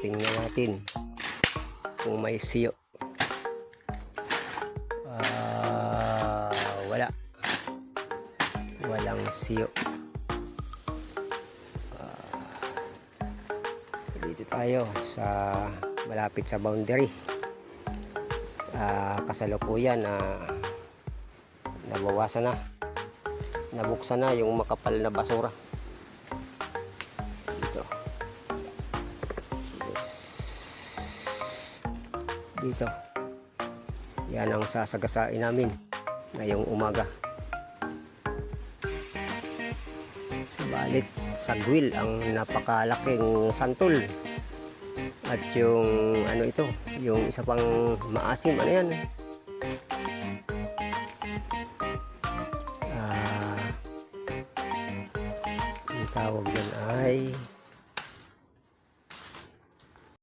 Tingnan natin kung may siyo. Walang siyo. Dito tayo sa malapit sa boundary. Kasalukuyan nabawasan na, nabuksan na yung makapal na basura dito. Dito yan ang sasagasain namin ngayong umaga. Subalit sagwil ang napakalaking santol. At yung ano ito, yung isa pang maasim, ano yan? Ang tawag yan ay